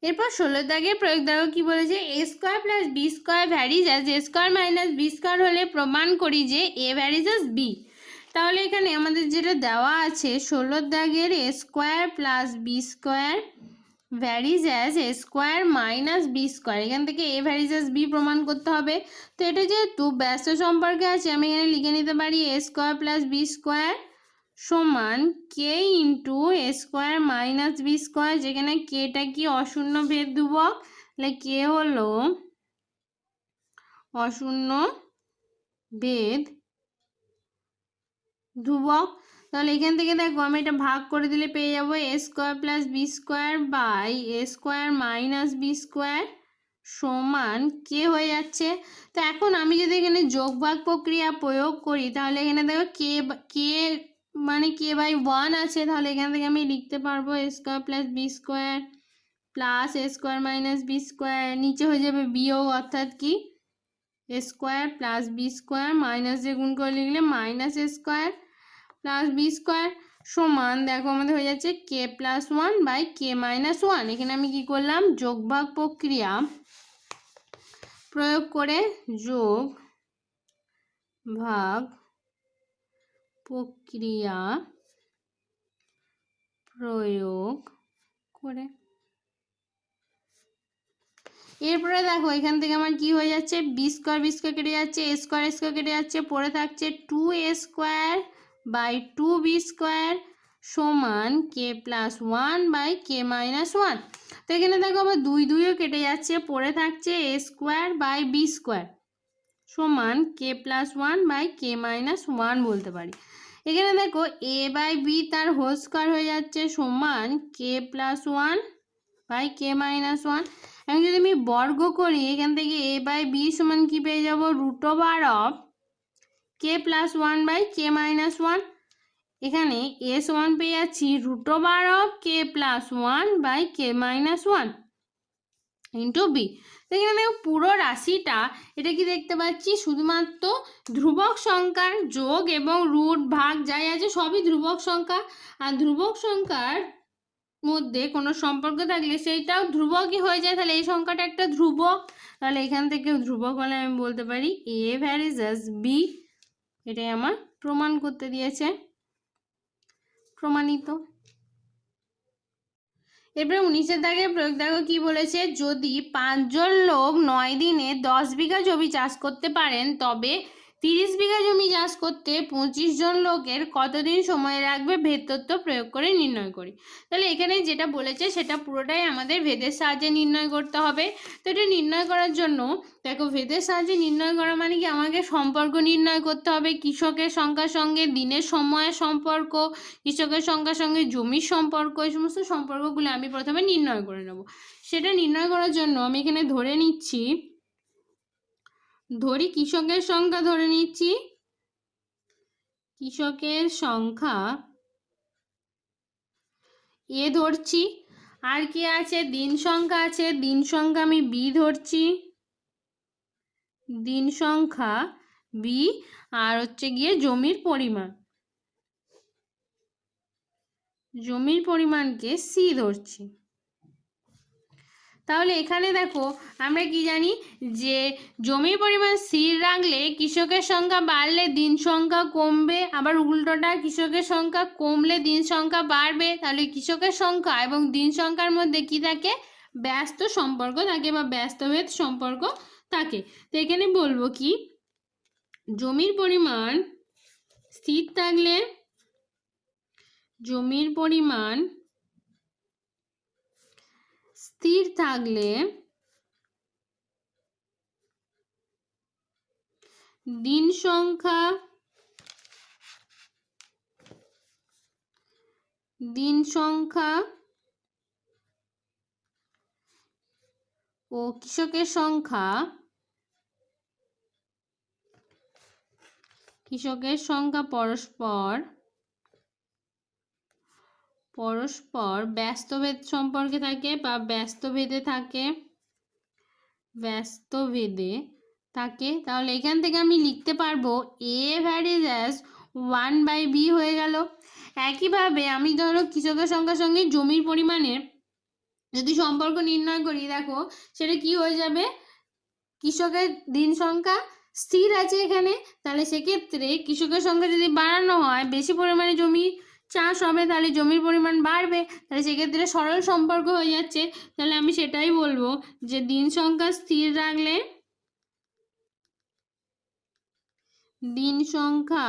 এরপর 16 দাগের প্রয়োগ দেখো কি বলেছে, A square plus B square varies as A square minus B square হলে প্রমাণ করি যে এ ভ্যারিজ অ্যাজ বি। তাহলে এখানে আমাদের যেটা দেওয়া আছে 16 দাগের A square plus B square varies as A square minus B square, এখান থেকে এ ভ্যারিজ অ্যাজ বি প্রমাণ করতে হবে। তো এটা যেহেতু ব্যস্ত সম্পর্কে আছে আমি এখানে লিখে নিতে পারি এ স্কোয়ার প্লাস বি স্কোয়ার সমান কে ইন্টু এ স্কোয়ার মাইনাস বি স্কোয়ার, যেখানে কেটা কি অশূন্য ভেদ ধ্রুবক, তাহলে কে হলো অশূন্য ভেদ ধ্রুবক। তাহলে এখান থেকে দেখো আমি এটা ভাগ করে দিলে পেয়ে যাবো A square plus B square by A square minus B square সমান কে হয়ে যাচ্ছে। তো এখন আমি যদি এখানে যোগ ভাগ প্রক্রিয়া প্রয়োগ করি তাহলে এখানে দেখো কে মানে কে বাই 1 আছে, তাহলে এখান থেকে আমি লিখতে পারবো A square plus B square plus A square minus B square, নিচে হয়ে যাবে বিয়োগ অর্থাৎ কি A square plus B square minus দিয়ে গুণ করে লিখলে minus A square plus B square সমান দেখো আমাদের হয়ে যাচ্ছে K plus 1 by K minus 1। এখানে আমি কি করলাম যোগ ভাগ প্রক্রিয়া প্রয়োগ করে যোগ ভাগ প্রক্রিয়া প্রয়োগ করে এরপরে দেখো এখান থেকে আমার কি হয়ে যাচ্ছে বি স্কোয়ার কেটে যাচ্ছে, এ স্কোয়ার কেটে যাচ্ছে, পড়ে থাকছে 2a square by 2b square সমান কে প্লাস 1 বাই কে মাইনাস 1। তো এখানে দেখো আবার 2 কেটে যাচ্ছে, পড়ে থাকছে এ স্কোয়ার বাই বি স্কোয়ার সমান কে প্লাস 1 বাই কে মাইনাস 1 বলতে পারি। এখানে দেখো এ বাই বি তার হোল স্কোয়ার হয়ে যাচ্ছে সমান কে প্লাস 1 বাই কে মাইনাস 1। এখন যদি আমি বর্গ করি এখান থেকে এ বাই বি সমান কি পেয়ে যাবো root over of k plus 1 by K minus 1। এখানে এ সমান পেয়ে যাচ্ছি root over of k plus 1 by K minus 1 into b. তো এখানে দেখো পুরো রাশিটা এটা কি দেখতে পাচ্ছি শুধুমাত্র ধ্রুবক সংখ্যার যোগ এবং রুট ভাগ যাই আছে সবই ধ্রুবক সংখ্যা, আর ধ্রুবক সংখ্যার মধ্যে কোনো সম্পর্ক থাকলে সেইটাও ধ্রুবকই হয়ে যায়, তাহলে এই সংখ্যাটা একটা ধ্রুবক, তাহলে এখান থেকে ধ্রুবক হলে আমি বলতে পারি এ ভ্যারিজ অ্যাজ বি। এটাই আমার প্রমাণ করতে দিয়েছে, প্রমাণিত। এরপরে 19 দাগের প্রয়োগ দেখো কি বলেছে, যদি 5 জন লোক 9 দিনে 10 বিঘা জমি চাষ করতে পারেন তবে 30 বিঘা জমি চাষ করতে 25 জন লোকের কতদিন সময় লাগবে ভেদ তত্ত্ব প্রয়োগ করে নির্ণয় করি। তাহলে এখানে যেটা বলেছে সেটা পুরোটাই আমাদের ভেদের সাহায্যে নির্ণয় করতে হবে। তো এটা নির্ণয় করার জন্য দেখো ভেদের সাহায্যে নির্ণয় করা মানে কি আমাকে সম্পর্ক নির্ণয় করতে হবে, কৃষকের সংখ্যার সঙ্গে দিনের সময়ের সম্পর্ক, কৃষকের সংখ্যার সঙ্গে জমির সম্পর্ক, এই সমস্ত সম্পর্কগুলো আমি প্রথমে নির্ণয় করে নেব। সেটা নির্ণয় করার জন্য আমি এখানে ধরে নিচ্ছি, ধরি কৃষকের সংখ্যা ধরে নিচ্ছি, কৃষকের সংখ্যা এ ধরছি, আর কি আছে দিন সংখ্যা আছে, দিন সংখ্যা আমি বি ধরছি, দিন সংখ্যা বি, আর হচ্ছে গিয়ে জমির পরিমাণ, জমির পরিমাণকে সি ধরছি। তাহলে এখানে দেখো আমরা কি জানি যে জমির পরিমাণ স্থির রাখলে কৃষকের সংখ্যা বাড়লে দিন সংখ্যা কমবে, আবার উল্টোটা কৃষকের সংখ্যা কমলে দিন সংখ্যা বাড়বে। তাহলে কৃষকের সংখ্যা এবং দিন সংখ্যার মধ্যে কি থাকে ব্যস্ত সম্পর্ক থাকে বা ব্যস্তভেদ সম্পর্ক থাকে। তো এখানে বলবো কি জমির পরিমাণ স্থির থাকলে, জমির পরিমাণ স্থির থাকলে দিন সংখ্যা ও কৃষকের সংখ্যা পরস্পর ব্যস্তভেদ সম্পর্কে থাকে বা ব্যস্তভেদে থাকে। তাহলে এখান থেকে আমি লিখতে পারবো a varies as 1 by B হয়ে গেল। একইভাবে আমি ধরো কৃষকের সংখ্যার সঙ্গে জমির পরিমাণের যদি সম্পর্ক নির্ণয় করি দেখো সেটা কি হয়ে যাবে, কৃষকের দিন সংখ্যা স্থির আছে এখানে, তাহলে সেক্ষেত্রে কৃষকের সংখ্যা যদি বাড়ানো হয়, বেশি পরিমাণে জমি চাষ হবে, তাহলে জমির পরিমাণ বাড়বে, তাহলে সেক্ষেত্রে সরল সম্পর্ক হয়ে যাচ্ছে। তাহলে আমি সেটাই বলবো যে দিন সংখ্যা স্থির রাখলে, দিন সংখ্যা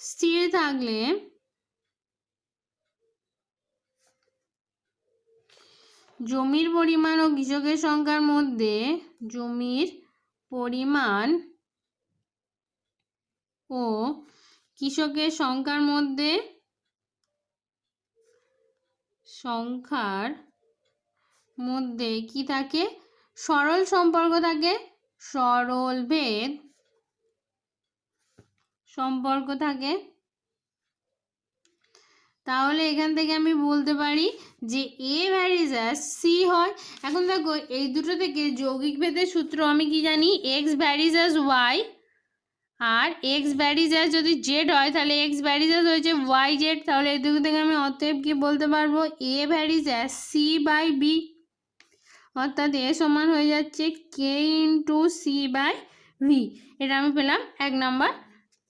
স্থির থাকলে জমির পরিমাণ ও কৃষকের সংখ্যার মধ্যে, জমির পরিমাণ ও কৃষকের সংখ্যার মধ্যে কি থাকে, সরল সম্পর্ক থাকে, সরল ভেদ সম্পর্ক থাকে। তাহলে এখান থেকে আমি বলতে পারি যে এ ভ্যারিজ অ্যাজ সি হয়। এখন দেখো এই দুটো থেকে যৌগিক ভেদের সূত্র আমি কি জানি, এক্স ভ্যারিজ অ্যাজ ওয়াই, আর এক্স ভ্যারিজ অ্যাজ যদি জেড হয় তাহলে এক্স ভ্যারিজ অ্যাজ হয়েছে ওয়াই জেড। তাহলে এই দুটো থেকে আমি অতএব কি বলতে পারবো, a varies as c by b, অর্থাৎ এ সমান হয়ে যাচ্ছে k into c by v. এটা আমি পেলাম 1 নাম্বার,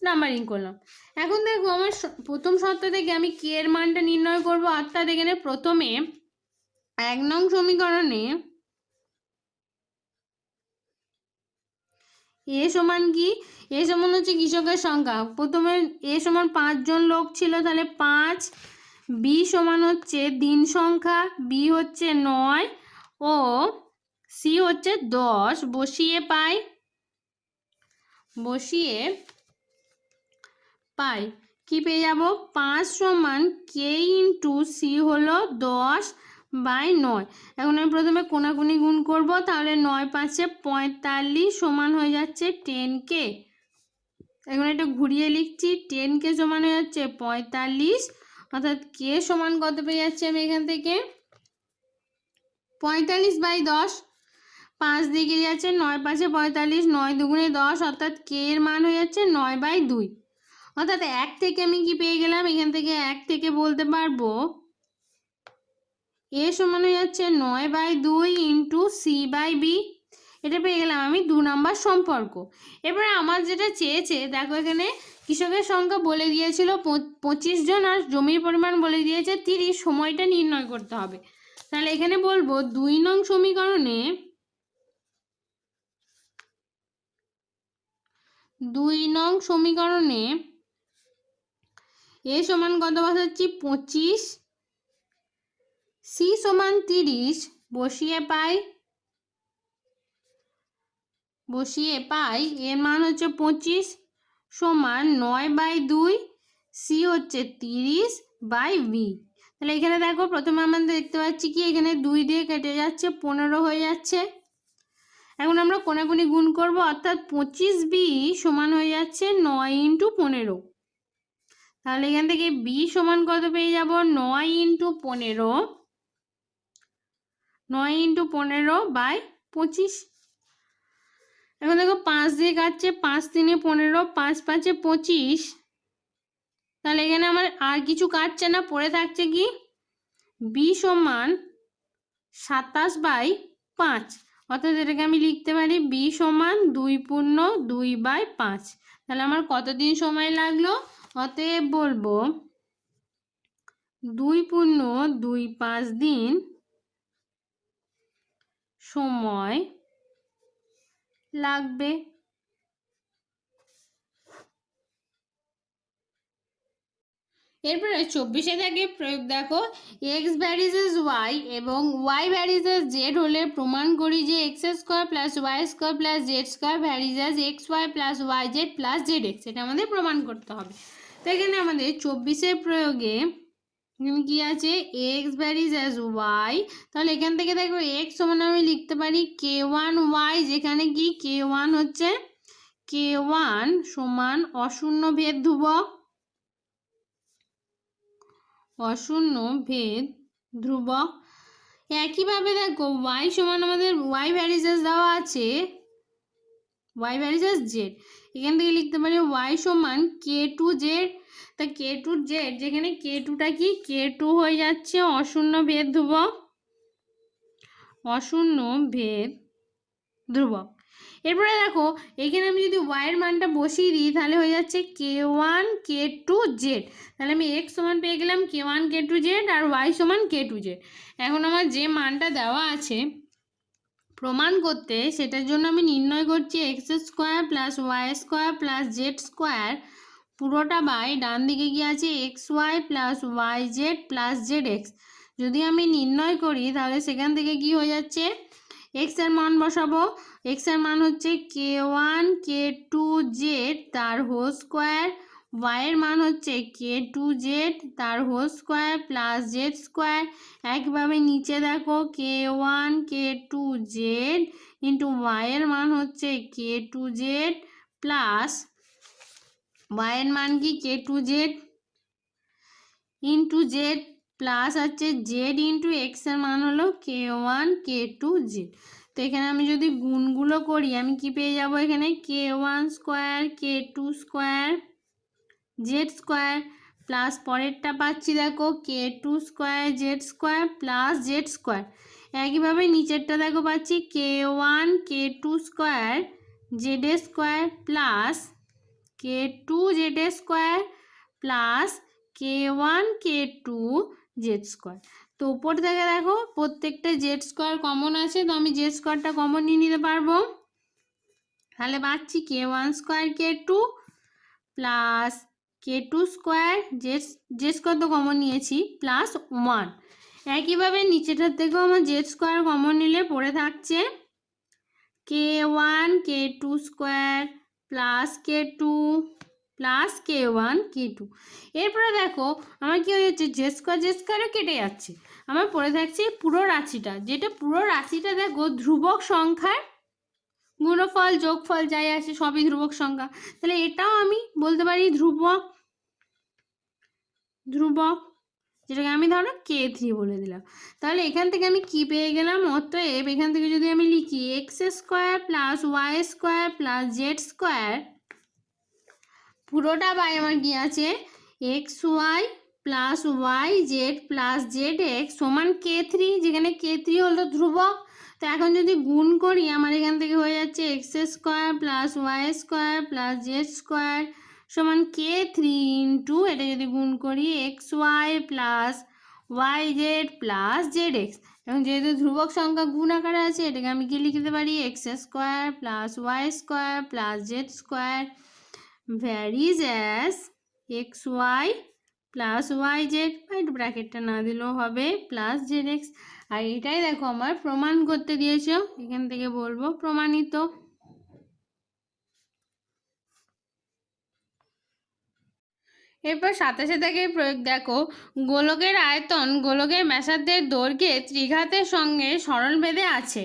নাম্বারিং করলাম। এখন দেখো আমার প্রথম শর্ত থেকে আমি কে এর মানটা নির্ণয় করব, অর্থাৎ এখানে প্রথমে 1 নং সমীকরণে এ সমান কি, এ সমান হচ্ছে কৃষকের সংখ্যা, প্রথমে এ সমান 5 জন লোক ছিল, তাহলে 5, বি সমান হচ্ছে দিন সংখ্যা, বি হচ্ছে 9 ও সি হচ্ছে 10, বসিয়ে পাই কি পেয়ে যাব, 5 সমান কে ইন্টু সি হলো 10 বাই 9। এখন আমি প্রথমে কোনাকুনি গুণ করব, তাহলে 9 5 45 সমান হয়ে যাচ্ছে 10k। এখন এটা ঘুরিয়ে লিখছি, 10k সমান হয়ে যাচ্ছে 45, অর্থাৎ কে সমান কত পেয়ে যাচ্ছে আমি এখান থেকে, 45 বাই 10, 5 দিকে যাচ্ছে, 9 5 45, 9 দুগুণে 10, অর্থাৎ কে এর মান হয়ে যাচ্ছে 9 বাই 2। অর্থাৎ 1 থেকে আমি কি পেয়ে গেলাম, এখান থেকে 1 থেকে বলতে পারবো এ সমান হয়ে যাচ্ছে 9 by 2 into c by b. এটা পেয়ে গেলাম আমি 2 নাম্বার সম্পর্ক। এবারে আমার যেটা চেয়েছে দেখো, এখানে কৃষকের সংখ্যা বলে দিয়েছিল 25 জন আর জমির পরিমাণ বলে দিয়েছে 30, সময়টা নির্ণয় করতে হবে। তাহলে এখানে বলবো 2 নং সমীকরণে, 2 নং সমীকরণে এ সমান কত বসাচ্ছি 25, সি সমান 30, বসিয়ে পাই এর মান হচ্ছে 25 সমান 9 বাই 2, সি হচ্ছে 30 বাই ভি। তাহলে এখানে দেখো প্রথমে আমরা দেখতে পাচ্ছি কি এখানে 2 দিয়ে কেটে যাচ্ছে, 15 হয়ে যাচ্ছে। এখন আমরা কোনাকুনি গুণ করব, অর্থাৎ 25b সমান হয়ে যাচ্ছে 9 ইন্টু 15। তাহলে এখান থেকে বি সমান কত পেয়ে যাব, 9 ইন্টু 15, 9 ইন্টু 15 বাই 25। এখন দেখো 5 দিয়ে কাটছে, 5 3 15, 5 5 25। তাহলে এখানে আমার আর কিছু কাটছে না, পড়ে থাকছে কি বি সমান 27 বাই 5, অর্থাৎ এটাকে আমি লিখতে পারি বি সমান 2 পূর্ণ 2 বাই 5। তাহলে আমার কতদিন সময় লাগলো, অতএব বলবো 2 পূর্ণ 2 5 দিন সময় লাগবে। এরপরে 24 থেকে প্রয়োগ দেখো, এক্স ভ্যারিজেস ওয়াই এবং ওয়াই ভ্যারিজেস জেড হলে প্রমাণ করি যে x square plus y square plus z square varies x y plus y z plus z x. এটা আমাদের প্রমাণ করতে হবে। তো এখানে আমাদের 24 প্রয়োগে কি আছে, এক্স ভ্যারিজেস ওয়াই, তাহলে এখান থেকে দেখো এক্স সমান আমি লিখতে পারি k1 ওয়াই, যেখানে কি k1 হচ্ছে k1 সমান অশূন্য ভেদ ধ্রুবক, অশূন্য ভেদ ধ্রুবক। একইভাবে দেখো ওয়াই সমান আমাদের ওয়াই ভ্যারিজেস দেওয়া আছে ওয়াই ভ্যারিজেস জেড, এখান থেকে লিখতে পারি ওয়াই সমান কে টু জেড। তা কে টু জেড, যেখানে কে টুটা কি, কে টু হয়ে যাচ্ছে অশূন্য ভেদ ধ্রুবক, অশূন্য ভেদ ধ্রুবক। এরপরে দেখো এখানে আমি যদি ওয়াইয়ের মানটা বসিয়ে দিই তাহলে হয়ে যাচ্ছে কে ওয়ান কে টু জেড। তাহলে আমি এক্স সমান পেয়ে গেলাম কে ওয়ান কে টু জেড আর ওয়াই সমান কে টু জেড। এখন আমার যে মানটা দেওয়া আছে প্রমাণ করতে, সেটার জন্য আমি নির্ণয় করছি x square plus y square plus z square পুরোটা বাই ডান দিকে গিয়ে আছে x y plus y z plus z x. যদি আমি নির্ণয় করি তাহলে সেখান থেকে কি হয়ে যাচ্ছে, এক্স এর মান বসাবো, এক্স এর মান হচ্ছে k one k two z তার হোল স্কোয়ার, ওয়াই এর মান হচ্ছে কে টু জেড তার whole square plus z square. একইভাবে নিচে দেখো k one k two z into y এর মান হচ্ছে k two z plus y এর মান কি k two z into z plus হচ্ছে জেড ইন্টু এক্স এর মান হলো k one k two z. তো এখানে আমি যদি গুণগুলো করি আমি কি পেয়ে যাব, এখানে k one square k two square z square plus পরেরটা পাচ্ছি দেখো k two square z square plus z square. একইভাবে নিচেরটা দেখো পাচ্ছি k one k two square z square plus k two z square plus k one k two z square. তো উপর থেকে দেখো প্রত্যেকটা জেড স্কোয়ার কমন আছে, তো আমি জেড স্কোয়ারটা কমন নিয়ে নিতে পারবো। তাহলে পাচ্ছি k one square k two plus k two square z square তো কমন নিয়েছি প্লাস ওয়ান। একইভাবে নিচেটার থেকেও আমার জেড স্কোয়ার কমন নিলে পড়ে থাকছে কে one k two square plus k two plus k one k two. এরপরে দেখো আমার কি হয়ে যাচ্ছে, জেড স্কোয়ারও কেটে যাচ্ছে, আমার পড়ে থাকছে পুরো রাশিটা, যেটা পুরো রাশিটা দেখো ধ্রুবক সংখ্যার গুণফল যোগফল যাই আছে সবই ধ্রুবক সংখ্যা। তাহলে এটাও আমি বলতে পারি ধ্রুবক, যেটাকে আমি ধরো কে থ্রি বলে দিলাম। তাহলে এখান থেকে আমি কি পেয়ে গেলাম, অতএব এখান থেকে যদি আমি লিখি x square plus y square plus z square পুরোটা বাই আমার কি আছে x y plus y z plus z x সমান কে থ্রি, যেখানে কে থ্রি হলো ধ্রুবক। তো এখন যদি গুণ করি আমার এখান থেকে হয়ে যাচ্ছে x square plus y square plus z square সমান কে থ্রি ইন্টু এটা যদি গুণ করি x y plus y z plus z x. এবং যেহেতু ধ্রুবক সংখ্যা গুণ আকারে আছে এটাকে আমি কি লিখতে পারি x square plus y square plus z square varies as x y plus y z, একটু ব্র্যাকেটটা না দিলেও হবে, প্লাস জেড এক্স। আর এটাই দেখো আমার প্রমাণ করতে দিয়েছো, এখান থেকে বলবো প্রমাণিত। এরপর 27 দাগের প্রয়োগ দেখো, গোলকের আয়তন গোলকের ব্যাসার্ধের দৈর্ঘ্যে ত্রিঘাতের সঙ্গে সরল ভেদে আছে।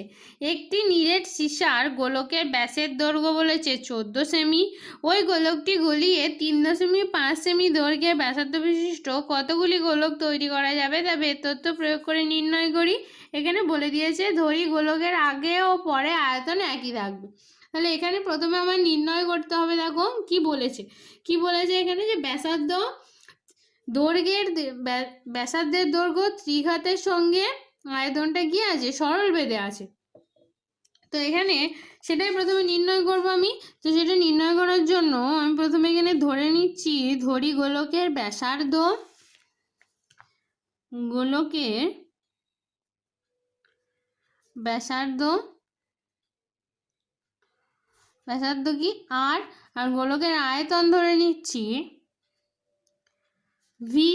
একটি নিরেট সীসার গোলকের ব্যাসের দৈর্ঘ্য বলেছে 14 সেমি। ওই গোলকটি গলিয়ে 3.5 সেমি দৈর্ঘ্যের ব্যাসার্ধ বিশিষ্ট কতগুলি গোলক তৈরি করা যাবে তা ভেদ তথ্য প্রয়োগ করে নির্ণয় করি। এখানে বলে দিয়েছে ধরি গোলকের আগে ও পরে আয়তন একই থাকবে। তাহলে এখানে প্রথমে আমার নির্ণয় করতে হবে, দেখো কি বলেছে এখানে যে ব্যাসার্ধ দৈর্ঘ্যের ব্যাসার্ধের দৈর্ঘ্য ত্রিঘাতের সঙ্গে আয়তনটা কি আছে সরল ভেদে আছে। তো এখানে সেটাই প্রথমে নির্ণয় করব আমি। তো সেটা নির্ণয় করার জন্য আমি প্রথমে এখানে ধরে নিচ্ছি ধরি গোলকের ব্যাসার্ধ কি আর গোলকের আয়তন ধরে নিচ্ছি ভি।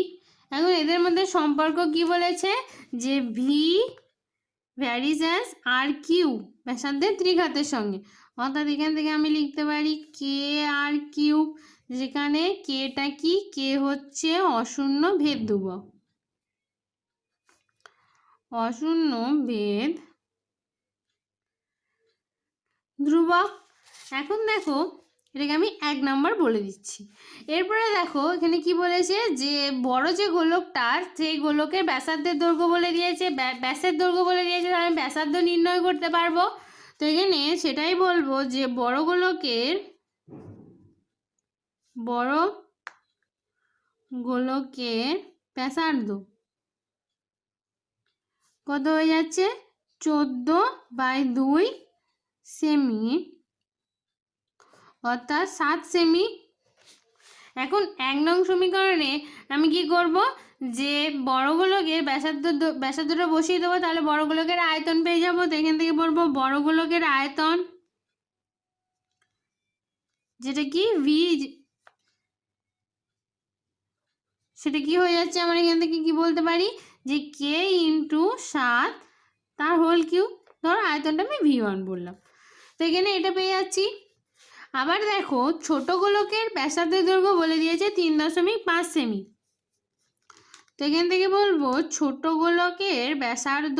এখন এদের মধ্যে সম্পর্ক কি বলেছে যে ভি ভ্যারিজ অ্যাজ আর কিউ ব্যাসার্ধের ত্রিঘাতের সঙ্গে, অর্থাৎ এখান থেকে আমি লিখতে পারি কে আর কিউ, যেখানে কেটা কি, কে হচ্ছে অশূন্য ভেদ ধ্রুবক, অশূন্য ভেদ ধ্রুবক। এখন দেখো এটাকে আমি 1 নম্বর বলে দিচ্ছি। এরপরে দেখো এখানে কি বলেছে যে বড় যে গোলকটার সেই গোলকের ব্যাসার্ধের দৈর্ঘ্য বলে দিয়েছে, ব্যাসের দৈর্ঘ্য বলে দিয়েছে, আমি ব্যাসার্ধ নির্ণয় করতে পারবো। তো এখানে সেটাই বলবো যে বড় গোলকের ব্যাসার্ধ কত হয়ে যাচ্ছে 14/2 সেমি, অর্থাৎ 7 সেমি। এখন 1 নং সমীকরণে আমি কি করব, যে বড় গোলকের ব্যাসার্ধটা বসিয়ে দেবো, তাহলে বড় গোলকের আয়তন পেয়ে যাবো। তো এখান থেকে বলবো বড় গোলকের আয়তন, যেটা কি ভি, সেটা কি হয়ে যাচ্ছে, আমরা এখান থেকে কি বলতে পারি যে কে ইন্টু 7 তার হোল কিউব। ধরো আয়তনটা আমি V1 বললাম, তো এখানে এটা পেয়ে যাচ্ছি। আবার দেখো ছোট গোলকের ব্যাসার্ধের দৈর্ঘ্য বলে দিয়েছে 3.5 সেমি। তো এখান থেকে বলবো ছোট গোলকের ব্যাসার্ধ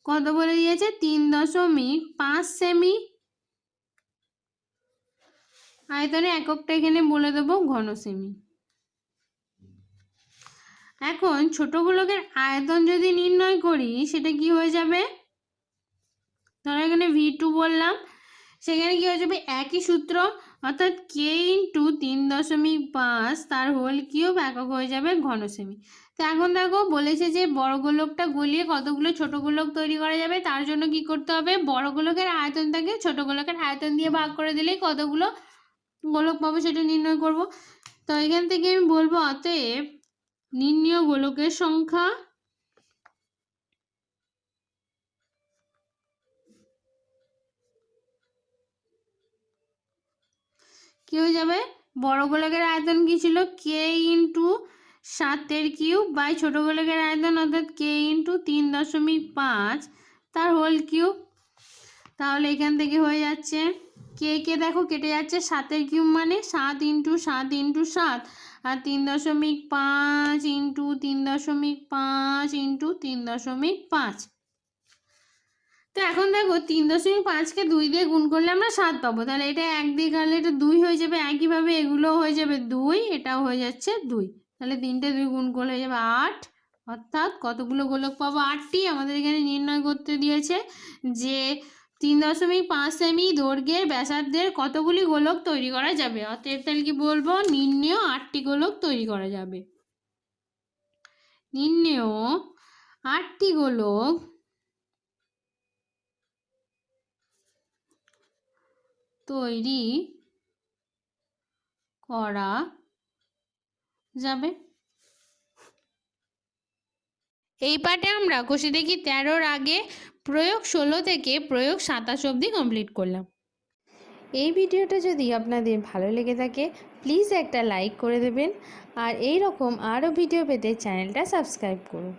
কত বলে দিয়েছে 3.5 সেমি। আয়তনে এককটা এখানে বলে দেবো ঘন সেমি। এখন ছোট গোলকের আয়তন যদি নির্ণয় করি সেটা কি হয়ে যাবে, ধরো এখানে V2 বললাম, সেখানে কি হয়ে যাবে একই সূত্র, অর্থাৎ কে ইন্টু 3.5 তার হোল কিউব একক হয়ে যাবে ঘন সেমি। তো এখন দেখো বলেছে যে বড় গোলকটা গলিয়ে কতগুলো ছোট গোলক তৈরি করা যাবে, তার জন্য কি করতে হবে, বড় গোলকের আয়তনটাকে ছোট গোলকের আয়তন দিয়ে ভাগ করে দিলেই কতগুলো গোলক পাবো সেটা নির্ণয় করব। তো এখান থেকে আমি বলবো অতএব নির্ণীয় গোলকের সংখ্যা কি হয়ে যাবে, বড় গোলকের আয়তন কি ছিল কে ইন্টু 7 কিউব বাই ছোট গোলকের আয়তন অর্থাৎ কে ইন্টু 3.5 তার হোল কিউব। তাহলে এখান থেকে হয়ে যাচ্ছে কে দেখো কেটে যাচ্ছে, 7 কিউব মানে 7 ইন্টু 7 ইন্টু 7, আর 3.5 ইন্টু 3.5 ইন্টু 3.5। তো এখন দেখো 3.5কে 2 দিয়ে গুণ করলে আমরা 7 পাবো, তাহলে এটা 1 দিয়ে গেলে এটা 2 হয়ে যাবে। একইভাবে এগুলো হয়ে যাবে 2, এটাও হয়ে যাচ্ছে 2, তাহলে 3টে 2 গুণ করলে হয়ে যাবে 8, অর্থাৎ কতগুলো গোলক পাবো 8টি। আমাদের এখানে নির্ণয় করতে দিয়েছে যে 3.5 সেমি দৈর্ঘ্যের ব্যাসার্ধের কতগুলি গোলক তৈরি করা যাবে, অতএব তাহলে কি বলবো নির্ণেয় 8টি গোলক তৈরি করা যাবে। নির্ণেয় 8টি গোলক তৈরি করা যাবে। এই পাঠে আমরা কষে দেখি 13-র আগে প্রয়োগ 16 থেকে প্রয়োগ 27 অবধি কমপ্লিট করলাম। এই ভিডিওটা যদি আপনাদের ভালো লেগে থাকে প্লিজ একটা লাইক করে দেবেন, আর এই রকম আরও ভিডিও পেতে চ্যানেলটা সাবস্ক্রাইব করুন।